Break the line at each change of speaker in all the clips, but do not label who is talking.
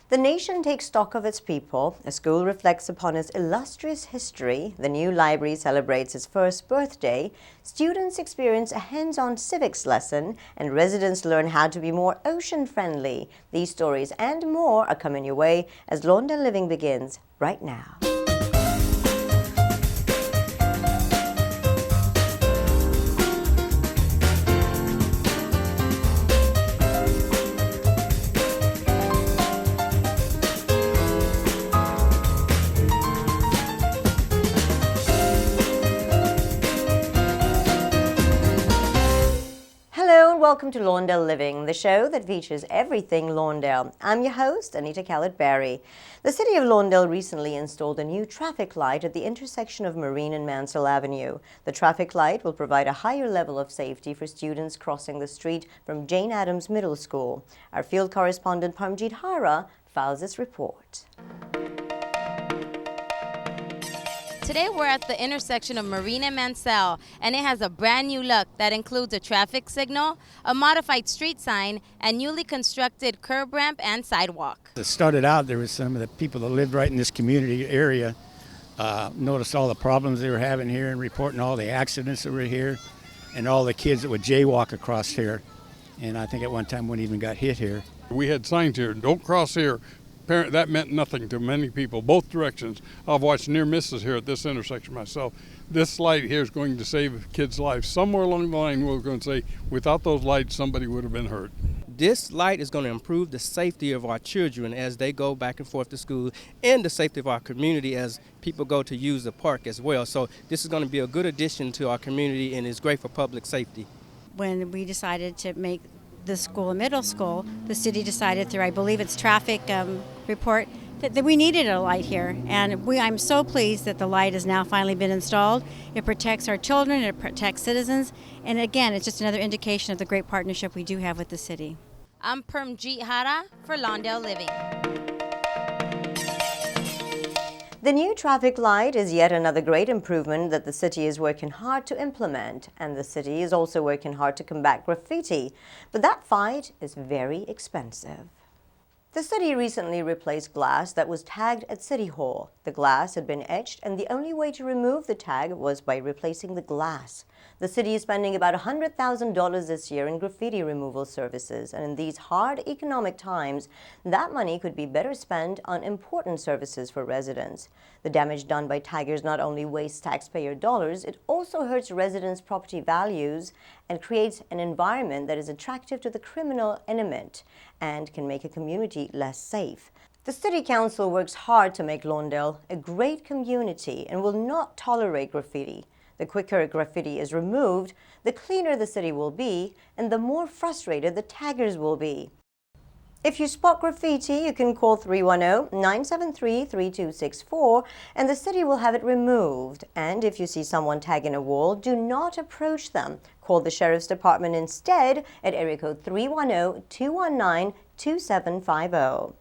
The nation takes stock of its people. A school reflects upon its illustrious history. The new library celebrates its first birthday. Students experience a hands-on civics lesson, and residents learn how to be more ocean-friendly. These stories and more are coming your way as Lawndale Living begins right now. Welcome to Lawndale Living, the show that features everything Lawndale. I'm your host, Anita Callett-Barry. The City of Lawndale recently installed a new traffic light at the intersection of Marine and Mansell Avenue. The traffic light will provide a higher level of safety for students crossing the street from Jane Addams Middle School. Our field correspondent Parmjeet Hara files this report.
Today we're at the intersection of Marine and Mansell, and it has a brand new look that includes a traffic signal, a modified street sign, and newly constructed curb ramp and sidewalk.
It started out, there was some of the people that lived right in this community area noticed all the problems they were having here and reporting all the accidents that were here and all the kids that would jaywalk across here. And I think at one time one even got hit here.
We had signs here, don't cross here. That meant nothing to many people, both directions. I've watched near misses here at this intersection myself. This light here is going to save kids' lives. Somewhere along the line we're going to say, without those lights, somebody would have been hurt.
This light is going to improve the safety of our children as they go back and forth to school, and the safety of our community as people go to use the park as well. So this is going to be a good addition to our community and is great for public safety.
When we decided to make the school a middle school, the city decided through, I believe it's traffic report, that we needed a light here. And I'm so pleased that the light has now finally been installed. It protects our children, it protects citizens, and again, it's just another indication of the great partnership we do have with the city.
I'm Parmjeet Hara for Lawndale Living.
The new traffic light is yet another great improvement that the city is working hard to implement, and the city is also working hard to combat graffiti. But that fight is very expensive. The city recently replaced glass that was tagged at City Hall. The glass had been etched, and the only way to remove the tag was by replacing the glass. The city is spending about $100,000 this year in graffiti removal services, and in these hard economic times, that money could be better spent on important services for residents. The damage done by taggers not only wastes taxpayer dollars, it also hurts residents' property values and creates an environment that is attractive to the criminal element and can make a community less safe. The City Council works hard to make Lawndale a great community and will not tolerate graffiti. The quicker graffiti is removed, the cleaner the city will be, and the more frustrated the taggers will be. If you spot graffiti, you can call 310-973-3264 and the city will have it removed. And if you see someone tagging a wall, do not approach them. Call the Sheriff's Department instead at area code 310-219-2750.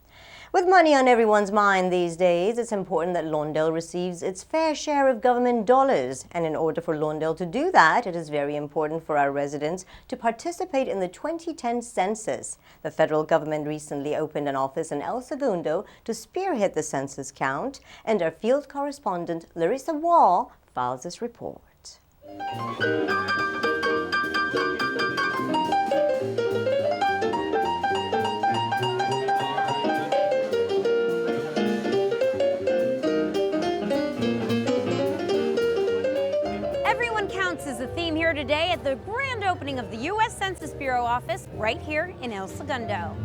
With money on everyone's mind these days, it's important that Lawndale receives its fair share of government dollars. And in order for Lawndale to do that, it is very important for our residents to participate in the 2010 census. The federal government recently opened an office in El Segundo to spearhead the census count, and our field correspondent Larissa Wall files this report.
Is the theme here today at the grand opening of the U.S. Census Bureau office right here in El Segundo.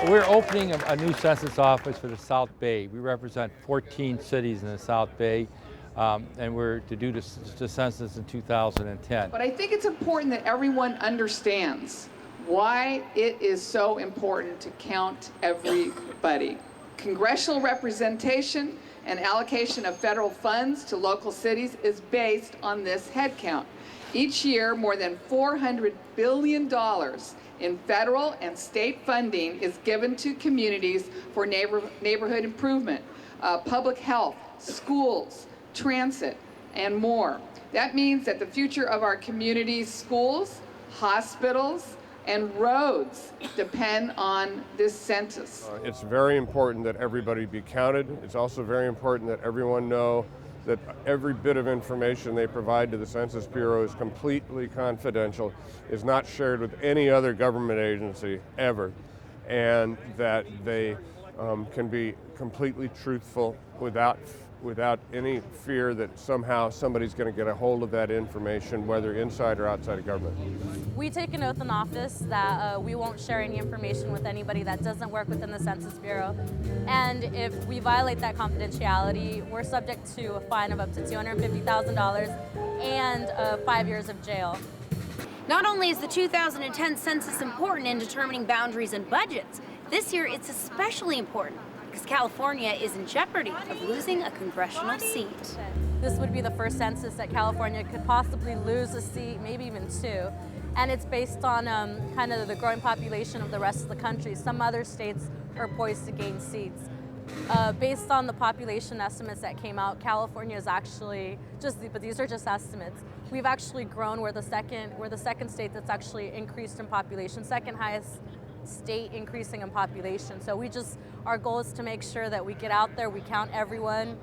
We're opening a new census office for the South Bay. We represent 14 cities in the South Bay, and we're to do the census in 2010.
But I think it's important that everyone understands why it is so important to count everybody. Congressional representation and allocation of federal funds to local cities is based on this head count. Each year, more than $400 billion in federal and state funding is given to communities for neighborhood improvement, public health, schools, transit, and more. That means that the future of our communities' schools, hospitals, and roads depend on this census.
It's very important that everybody be counted. It's also very important that everyone know that every bit of information they provide to the Census Bureau is completely confidential, is not shared with any other government agency ever, and that they can be completely truthful without any fear that somehow somebody's going to get a hold of that information, whether inside or outside of government.
We take an oath in office that we won't share any information with anybody that doesn't work within the Census Bureau. And if we violate that confidentiality, we're subject to a fine of up to $250,000 and 5 years of jail.
Not only is the 2010 census important in determining boundaries and budgets, this year it's especially important because California is in jeopardy of losing a congressional seat.
This would be the first census that California could possibly lose a seat, maybe even two. And it's based on kind of the growing population of the rest of the country. Some other states are poised to gain seats. Based on the population estimates that came out, California is actually, but these are just estimates. We've actually grown. We're the second state that's actually increased in population, second highest state increasing in population. So our goal is to make sure that we get out there, we count everyone,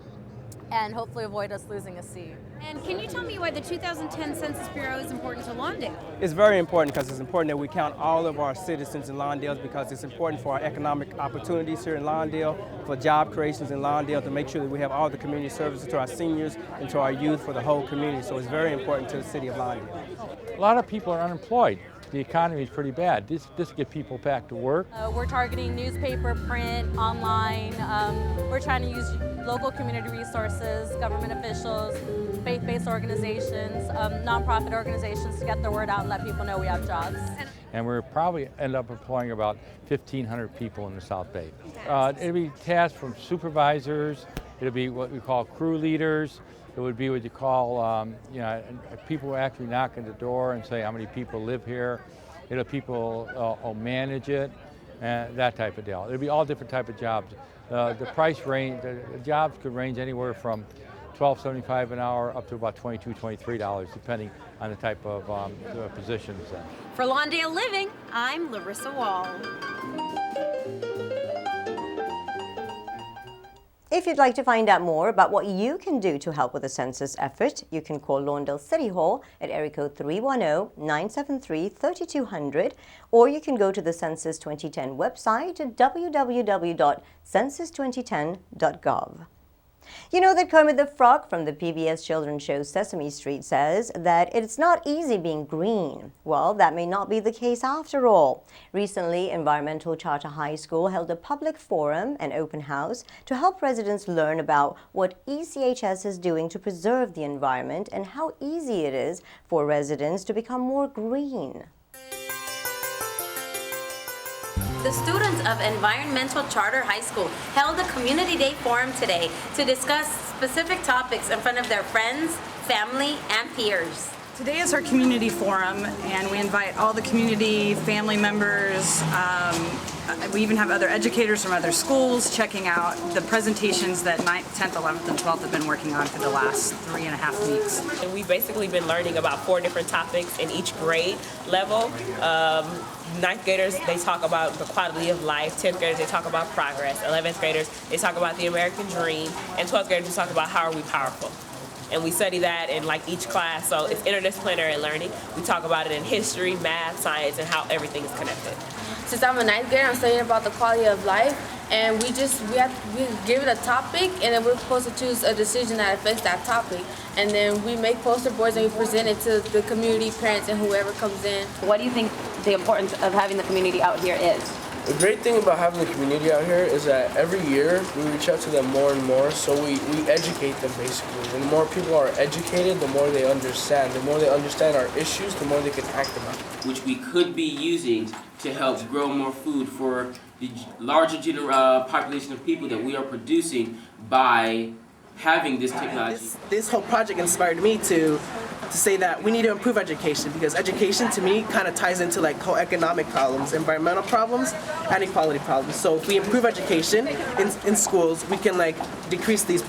and hopefully avoid us losing a seat.
And can you tell me why the 2010 Census Bureau is important to Lawndale?
It's very important because it's important that we count all of our citizens in Lawndale, because it's important for our economic opportunities here in Lawndale, for job creations in Lawndale, to make sure that we have all the community services to our seniors and to our youth, for the whole community. So it's very important to the city of Lawndale.
A lot of people are unemployed. The economy is pretty bad. This gets people back to work.
We're targeting newspaper, print, online. We're trying to use local community resources, government officials, faith-based organizations, nonprofit organizations to get the word out and let people know we have jobs.
And we'll probably end up employing about 1,500 people in the South Bay. It'll be tasks from supervisors. It'll be what we call crew leaders. It would be what you call, people who actually knock on the door and say how many people live here. It'll people will manage it, and that type of deal. It'll be all different type of jobs. The price range, the jobs could range anywhere from $12.75 an hour up to about $22, $23, depending on the type of positions.
For Lawndale Living, I'm Larissa Wall.
If you'd like to find out more about what you can do to help with the census effort, you can call Lawndale City Hall at area code 310-973-3200, or you can go to the Census 2010 website at www.census2010.gov. You know that Kermit the Frog from the PBS children's show Sesame Street says that it's not easy being green. Well, that may not be the case after all. Recently, Environmental Charter High School held a public forum and open house to help residents learn about what ECHS is doing to preserve the environment and how easy it is for residents to become more green.
The students of Environmental Charter High School held a Community Day Forum today to discuss specific topics in front of their friends, family, and peers.
Today is our community forum, and we invite all the community, family members. We even have other educators from other schools checking out the presentations that 9th, 10th, 11th, and 12th have been working on for the last 3.5 weeks.
And we've basically been learning about 4 different topics in each grade level. 9th graders, they talk about the quality of life. 10th graders, they talk about progress. 11th graders, they talk about the American dream. And 12th graders, we talk about how are we powerful. And we study that in each class, so it's interdisciplinary learning. We talk about it in history, math, science, and how everything is connected.
Since I'm a 9th grader, I'm studying about the quality of life, and we give it a topic, and then we're supposed to choose a decision that affects that topic. And then we make poster boards and we present it to the community, parents, and whoever comes in.
What do you think the importance of having the community out here is?
The great thing about having the community out here is that every year we reach out to them more and more, so we educate them basically. And the more people are educated, the more they understand. The more they understand our issues, the more they can act about it.
Which we could be using to help grow more food for the larger population of people that we are producing by having this technology.
This whole project inspired me to say that we need to improve education, because education to me kind of ties into whole economic problems, environmental problems, and equality problems. So if we improve education in schools, we can decrease these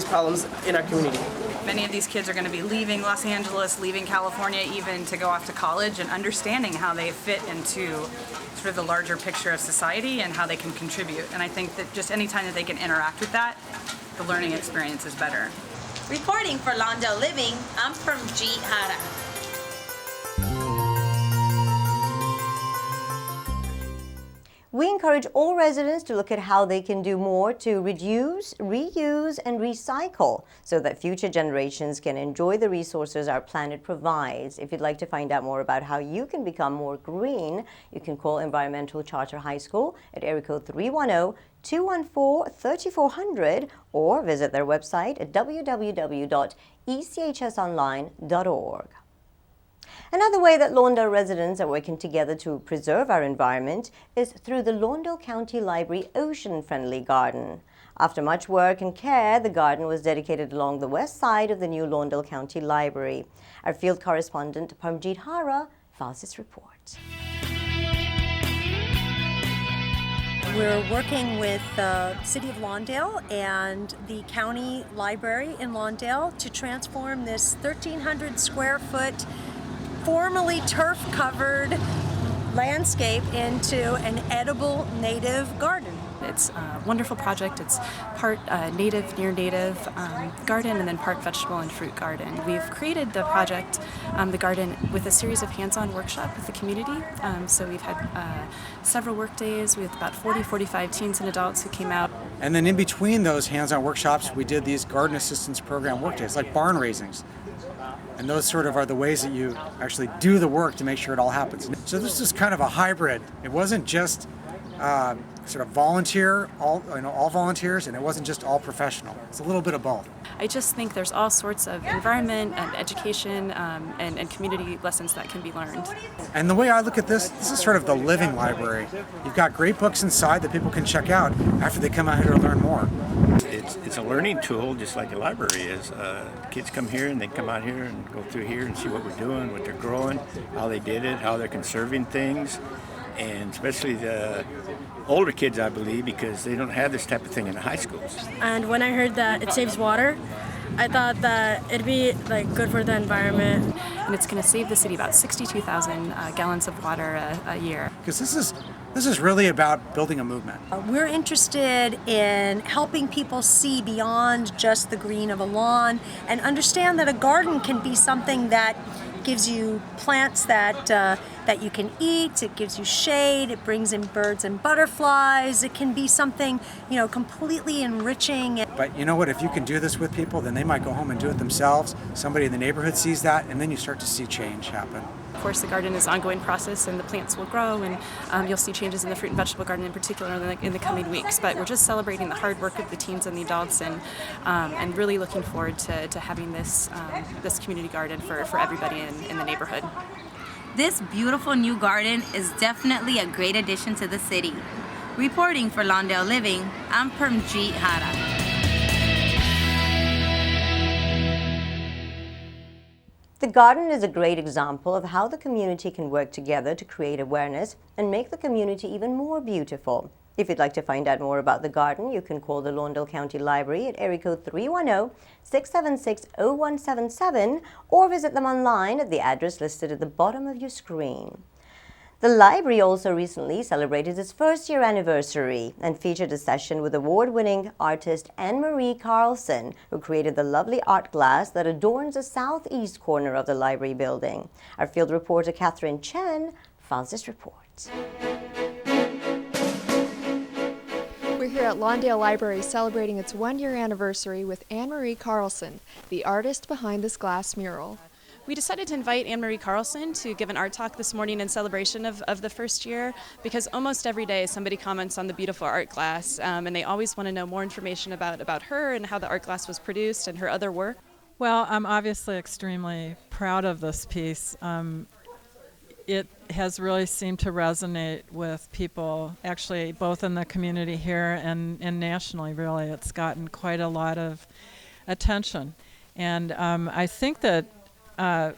problems in our community.
Many of these kids are going to be leaving Los Angeles, leaving California even to go off to college, and understanding how they fit into sort of the larger picture of society and how they can contribute. And I think that just any time that they can interact with that, the learning experience is better.
Reporting for Lawndale Living, I'm Permjeet Hara.
We encourage all residents to look at how they can do more to reduce, reuse, and recycle so that future generations can enjoy the resources our planet provides. If you'd like to find out more about how you can become more green, you can call Environmental Charter High School at area code 310-214-3400 or visit their website at www.echsonline.org. Another way that Lawndale residents are working together to preserve our environment is through the Lawndale County Library Ocean-Friendly Garden. After much work and care, the garden was dedicated along the west side of the new Lawndale County Library. Our field correspondent Permjeet Hara files this report.
We're working with the City of Lawndale and the County Library in Lawndale to transform this 1,300 square foot formerly turf-covered landscape into an edible native garden.
It's a wonderful project. It's part native, near native garden, and then part vegetable and fruit garden. We've created the project, the garden, with a series of hands-on workshops with the community. So we've had several work days with about 45 teens and adults who came out.
And then in between those hands-on workshops, we did these garden assistance program work days, like barn raisings. And those sort of are the ways that you actually do the work to make sure it all happens. So this is kind of a hybrid. It wasn't just sort of volunteer, all volunteers, and it wasn't just all professional. It's a little bit of both.
I just think there's all sorts of environment and education and community lessons that can be learned.
And the way I look at this is sort of the living library. You've got great books inside that people can check out after they come out here to learn more.
It's a learning tool, just like a library is. Kids come here and they come out here and go through here and see what we're doing, what they're growing, how they did it, how they're conserving things, and especially the older kids, I believe, because they don't have this type of thing in the high schools.
And when I heard that it saves water, I thought that it'd be good for the environment.
And it's going to save the city about 62,000 gallons of water a year.
Because this is really about building a movement.
We're interested in helping people see beyond just the green of a lawn and understand that a garden can be something that gives you plants that you can eat, it gives you shade, it brings in birds and butterflies, it can be something, completely enriching.
But you know what, if you can do this with people, then they might go home and do it themselves. Somebody in the neighborhood sees that, and then you start to see change happen.
Of course, the garden is an ongoing process, and the plants will grow, and you'll see changes in the fruit and vegetable garden in particular in the coming weeks. But we're just celebrating the hard work of the teens and the adults, and really looking forward to having this community garden for everybody in the neighborhood.
This beautiful new garden is definitely a great addition to the city. Reporting for Lawndale Living, I'm Permjeet Hara.
The garden is a great example of how the community can work together to create awareness and make the community even more beautiful. If you'd like to find out more about the garden, you can call the Lawndale County Library at area code 310-676-0177 or visit them online at the address listed at the bottom of your screen. The library also recently celebrated its first-year anniversary and featured a session with award-winning artist Anne-Marie Carlson, who created the lovely art glass that adorns the southeast corner of the library building. Our field reporter Catherine Chen files this report.
We're here at Lawndale Library celebrating its one-year anniversary with Anne-Marie Carlson, the artist behind this glass mural.
We decided to invite Anne-Marie Carlson to give an art talk this morning in celebration of the first year, because almost every day somebody comments on the beautiful art glass, and they always want to know more information about her and how the art glass was produced and her other work.
Well, I'm obviously extremely proud of this piece. It has really seemed to resonate with people, actually, both in the community here and nationally, really. It's gotten quite a lot of attention. And I think that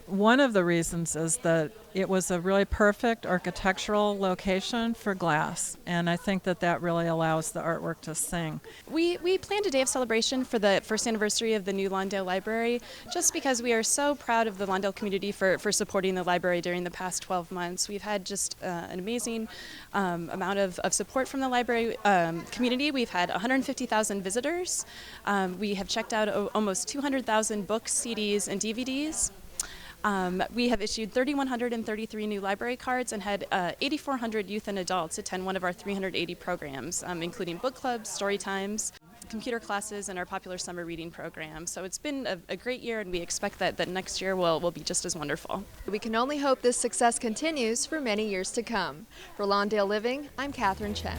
one of the reasons is that it was a really perfect architectural location for glass, and I think that that really allows the artwork to sing.
We planned a day of celebration for the first anniversary of the new Lawndale Library, just because we are so proud of the Lawndale community for supporting the library during the past 12 months. We've had just an amazing amount of support from the library community. We've had 150,000 visitors. We have checked out almost 200,000 books, CDs, and DVDs. We have issued 3,133 new library cards and had 8,400 youth and adults attend one of our 380 programs, including book clubs, story times, computer classes, and our popular summer reading program. So it's been a great year, and we expect that next year will be just as wonderful.
We can only hope this success continues for many years to come. For Lawndale Living, I'm Catherine Chen.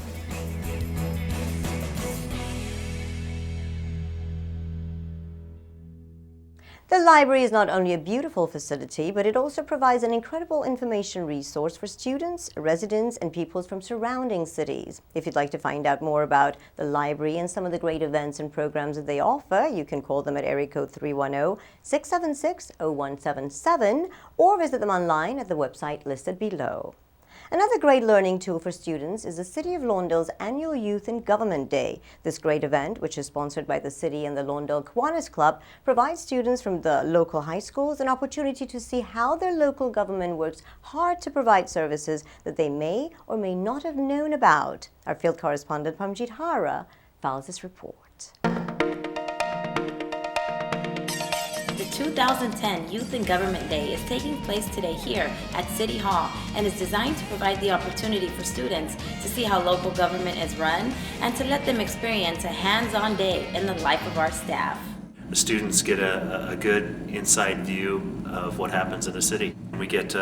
The library is not only a beautiful facility, but it also provides an incredible information resource for students, residents, and people from surrounding cities. If you'd like to find out more about the library and some of the great events and programs that they offer, you can call them at area code 310-676-0177 or visit them online at the website listed below. Another great learning tool for students is the City of Lawndale's annual Youth in Government Day. This great event, which is sponsored by the city and the Lawndale Kiwanis Club, provides students from the local high schools an opportunity to see how their local government works hard to provide services that they may or may not have known about. Our field correspondent Pamjit Hara files this report.
The 2010 Youth in Government Day is taking place today here at City Hall and is designed to provide the opportunity for students to see how local government is run and to let them experience a hands-on day in the life of our staff.
The students get a good inside view of what happens in the city. We get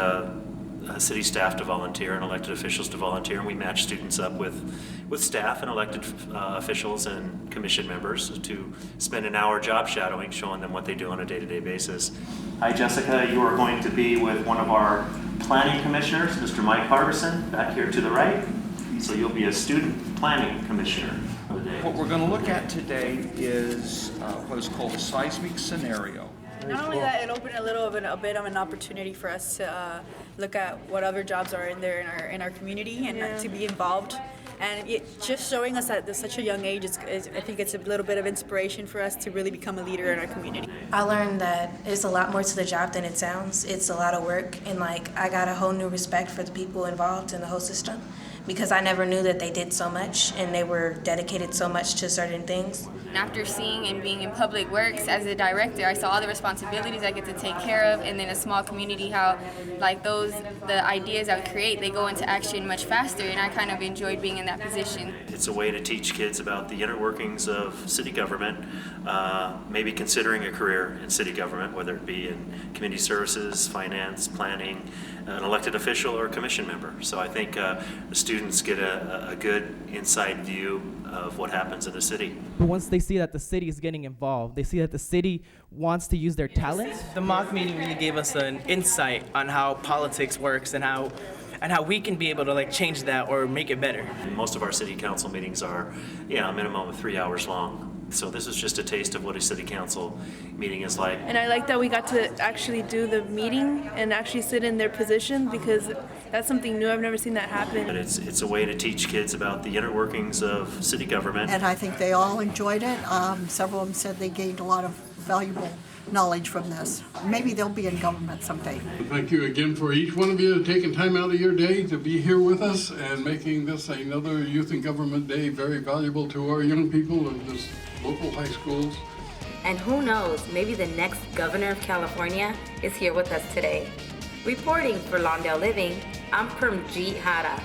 city staff to volunteer and elected officials to volunteer, and we match students up with staff and elected officials and commission members to spend an hour job shadowing, showing them what they do on a day-to-day basis. Hi Jessica, you are going to be with one of our planning commissioners, Mr. Mike Harbison, back here to the right. So you'll be a student planning commissioner for the day.
What we're going to look at today is what is called a seismic scenario.
Not only that, it opened a bit of an opportunity for us to look at what other jobs are in there in our community and to be involved. And it just showing us at such a young age, I think it's a little bit of inspiration for us to really become a leader in our community.
I learned that it's a lot more to the job than it sounds. It's a lot of work, and I got a whole new respect for the people involved in the whole system, because I never knew that they did so much and they were dedicated so much to certain things.
After seeing and being in public works as a director, I saw all the responsibilities I get to take care of, and then a small community, how the ideas I would create, they go into action much faster, and I kind of enjoyed being in that position.
It's a way to teach kids about the inner workings of city government, maybe considering a career in city government, whether it be in community services, finance, planning, an elected official, or a commission member. So I think the students get a good inside view of what happens in the city.
But once they see that the city is getting involved, they see that the city wants to use their talents.
The mock meeting really gave us an insight on how politics works and how we can be able to change that or make it better.
Most of our city council meetings are, a minimum of 3 hours long. So this is just a taste of what a city council meeting is like.
And I like that we got to actually do the meeting and actually sit in their position, because that's something new. I've never seen that happen.
But it's a way to teach kids about the inner workings of city government.
And I think they all enjoyed it. Several of them said they gained a lot of valuable knowledge from this. Maybe they'll be in government someday.
Thank you again for each one of you taking time out of your day to be here with us and making this another Youth in Government Day very valuable to our young people of this local high schools.
And who knows, maybe the next governor of California is here with us today. Reporting for Lawndale Living, I'm Pamjit Hara.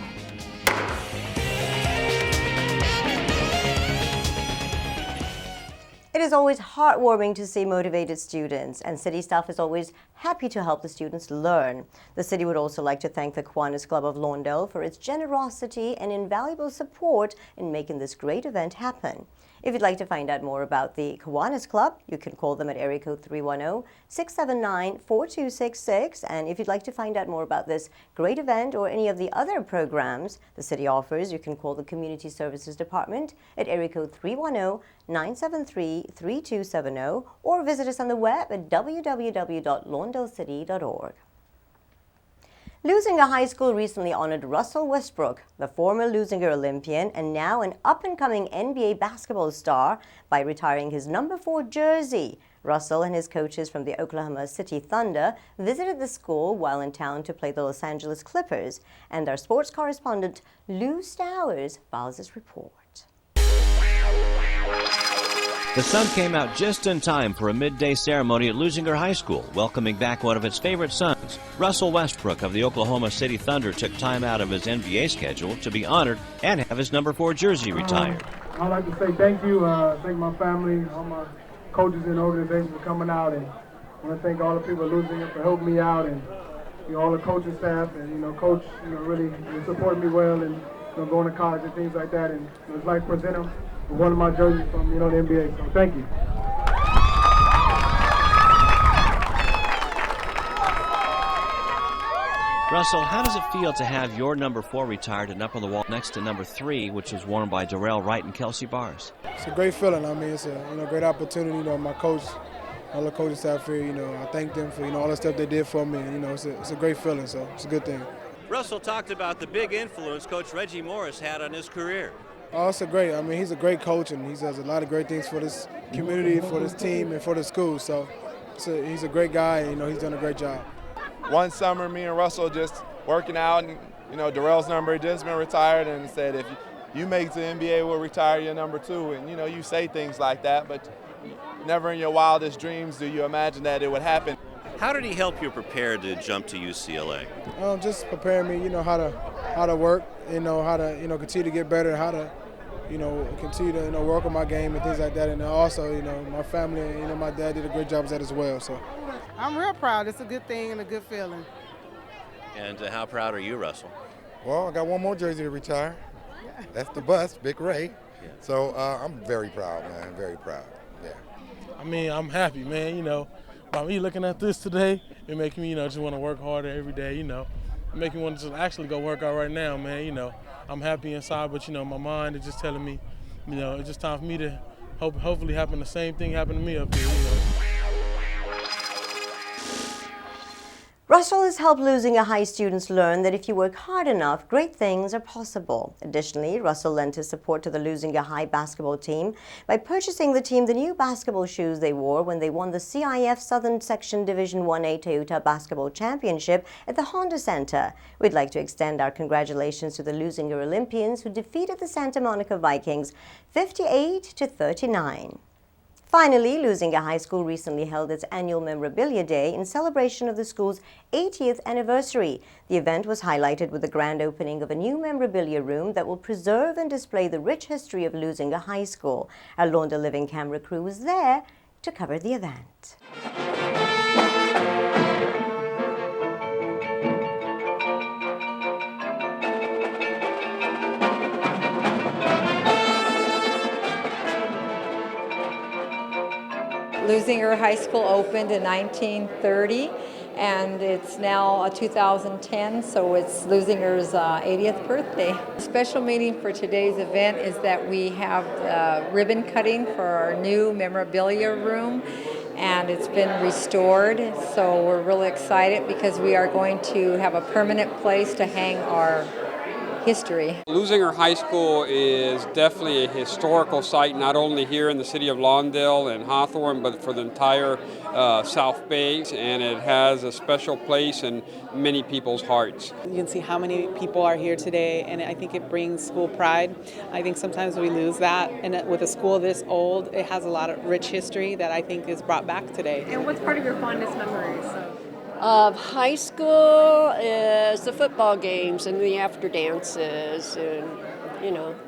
It is always heartwarming to see motivated students, and city staff is always happy to help the students learn. The city would also like to thank the Kiwanis Club of Lawndale for its generosity and invaluable support in making this great event happen. If you'd like to find out more about the Kiwanis Club, you can call them at area code 310-679-4266. And if you'd like to find out more about this great event or any of the other programs the city offers, you can call the Community Services Department at area code 310-973-3270 or visit us on the web at www.lawndalepr.org. lawndalecity.org. Lusinger High School recently honored Russell Westbrook, the former Lusinger Olympian and now an up-and-coming NBA basketball star, by retiring his number 4 jersey. Russell and his coaches from the Oklahoma City Thunder visited the school while in town to play the Los Angeles Clippers. And our sports correspondent Lou Stowers files this report.
The sun came out just in time for a midday ceremony at Lusinger High School, welcoming back one of its favorite sons. Russell Westbrook of the Oklahoma City Thunder took time out of his NBA schedule to be honored and have his number 4 jersey retired.
I'd like to say thank you, thank my family, all my coaches and organizations for coming out, and I want to thank all the people at Lusinger for helping me out, and all the coaching staff, and coach, really supported me well, and going to college and things like that, and it's like presenting one of my jerseys from the NBA. So thank you.
Russell, how does it feel to have your number 4 retired and up on the wall next to number 3, which was worn by Darrell Wright and Kelsey Bars?
It's a great feeling. I mean, it's a great opportunity. My coach, all the coaching staff here. I thank them for all the stuff they did for me. It's a great feeling. So it's a good thing.
Russell talked about the big influence Coach Reggie Morris had on his career.
Oh, it's he's a great coach, and he does a lot of great things for this community, for this team, and for the school. So he's a great guy, and he's done a great job.
One summer, me and Russell just working out, and Darrell's number had just been retired, and said, if you make the NBA, we'll retire your number 2. And you say things like that, but never in your wildest dreams do you imagine that it would happen.
How did he help you prepare to jump to UCLA?
Just preparing me, how to work, how to continue to get better, how to continue to work on my game and things like that. And also, my family, my dad did a great job with that as well. So
I'm real proud. It's a good thing and a good feeling.
And how proud are you, Russell?
Well, I got one more jersey to retire. That's the bust, Big Ray. Yeah. So I'm very proud, man. Very proud. Yeah.
I mean, I'm happy, man. By me looking at this today, it makes me, just want to work harder every day. It makes me want to just actually go work out right now, man. I'm happy inside, but my mind is just telling me, it's just time for me to hopefully happen the same thing happened to me up here.
Russell has helped Lusinger High students learn that if you work hard enough, great things are possible. Additionally, Russell lent his support to the Lusinger High basketball team by purchasing the team the new basketball shoes they wore when they won the CIF Southern Section Division 1A Toyota Basketball Championship at the Honda Center. We'd like to extend our congratulations to the Lusinger Olympians who defeated the Santa Monica Vikings 58-39. Finally, Lusinger High School recently held its annual Memorabilia Day in celebration of the school's 80th anniversary. The event was highlighted with the grand opening of a new memorabilia room that will preserve and display the rich history of Lusinger High School. Our Lawndale Living camera crew was there to cover the event.
Lusinger High School opened in 1930, and it's now 2010, so it's Lusinger's 80th birthday. The special meaning for today's event is that we have ribbon cutting for our new memorabilia room, and it's been restored, so we're really excited because we are going to have a permanent place to hang our history.
Lusinger High School is definitely a historical site, not only here in the city of Lawndale and Hawthorne, but for the entire South Bay, and it has a special place in many people's hearts.
You can see how many people are here today, and I think it brings school pride. I think sometimes we lose that, and with a school this old, it has a lot of rich history that I think is brought back today.
And what's part of your fondest memories?
Of high school is the football games and the after dances and,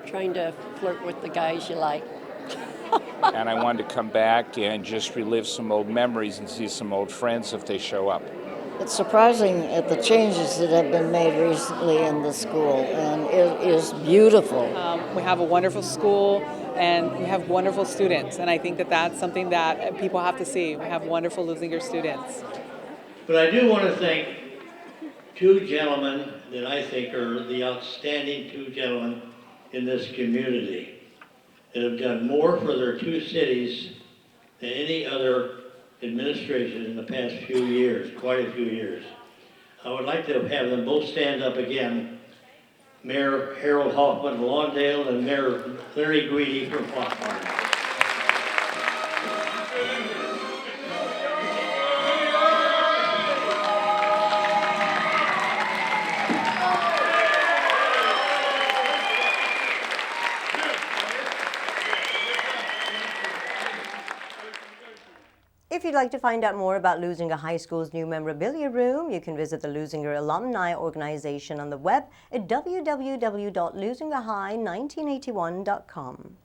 trying to flirt with the guys you like.
And I wanted to come back and just relive some old memories and see some old friends if they show up.
It's surprising at the changes that have been made recently in the school, and it is beautiful.
We have a wonderful school, and we have wonderful students, and I think that that's something that people have to see. We have wonderful Lusinger students.
But I do want to thank two gentlemen that I think are the outstanding two gentlemen in this community that have done more for their two cities than any other administration in the past few years, quite a few years. I would like to have them both stand up again. Mayor Harold Hoffman of Lawndale and Mayor Larry Greedy from Hawthorne.
If you'd like to find out more about Lusinger High School's new memorabilia room, you can visit the Lusinger Alumni Organization on the web at www.lusingerhigh1981.com.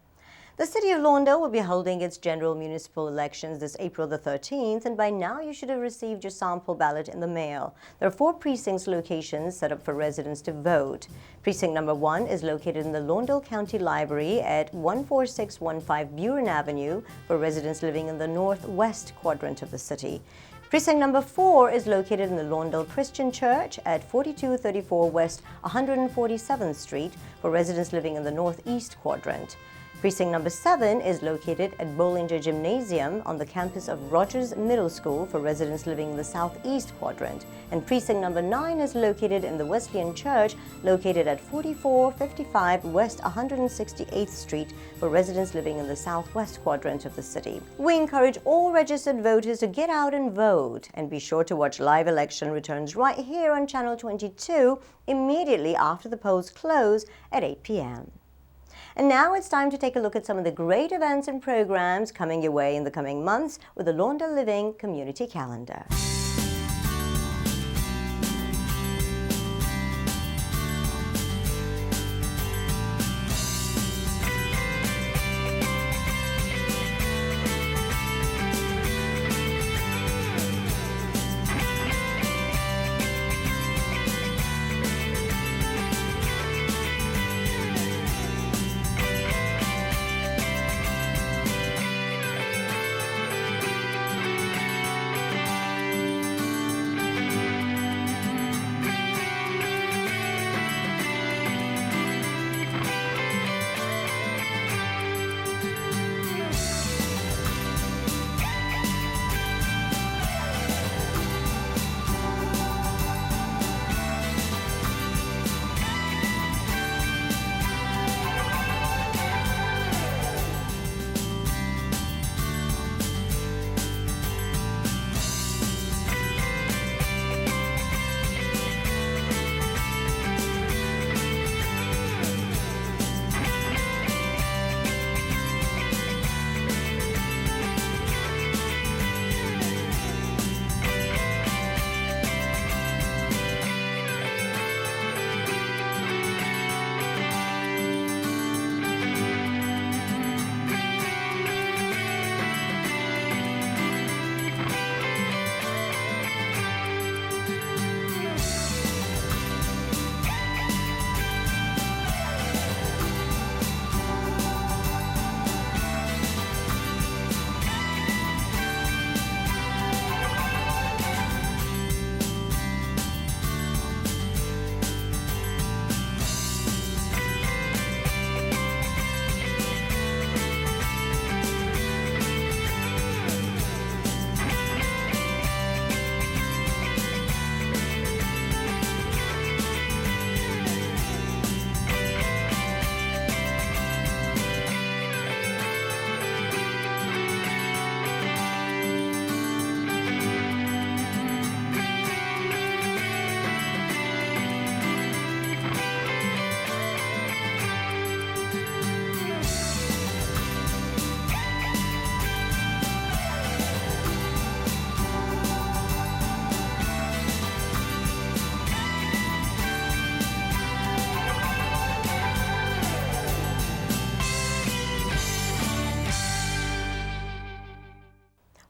The City of Lawndale will be holding its general municipal elections this April the 13th, and by now you should have received your sample ballot in the mail. There are 4 precincts locations set up for residents to vote. Precinct number 1 is located in the Lawndale County Library at 14615 Buren Avenue for residents living in the northwest quadrant of the city. Precinct number 4 is located in the Lawndale Christian Church at 4234 West 147th Street for residents living in the northeast quadrant. Precinct number 7 is located at Bollinger Gymnasium on the campus of Rogers Middle School for residents living in the southeast quadrant. And precinct number 9 is located in the Wesleyan Church, located at 4455 West 168th Street for residents living in the southwest quadrant of the city. We encourage all registered voters to get out and vote, and be sure to watch live election returns right here on Channel 22 immediately after the polls close at 8 p.m. And now it's time to take a look at some of the great events and programs coming your way in the coming months with the Lawndale Living Community Calendar.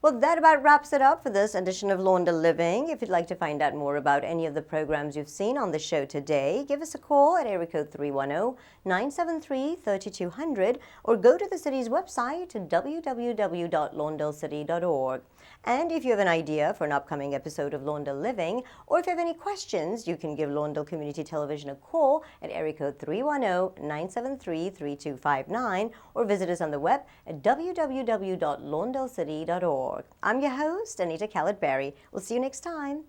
Well, that about wraps it up for this edition of Lawndale Living. If you'd like to find out more about any of the programs you've seen on the show today, give us a call at area code 310-973-3200 or go to the city's website at www.lawndalecity.org. And if you have an idea for an upcoming episode of Lawndale Living, or if you have any questions, you can give Lawndale Community Television a call at area code 310-973-3259 or visit us on the web at www.lawndalecity.org. I'm your host, Anita Callett-Berry. We'll see you next time.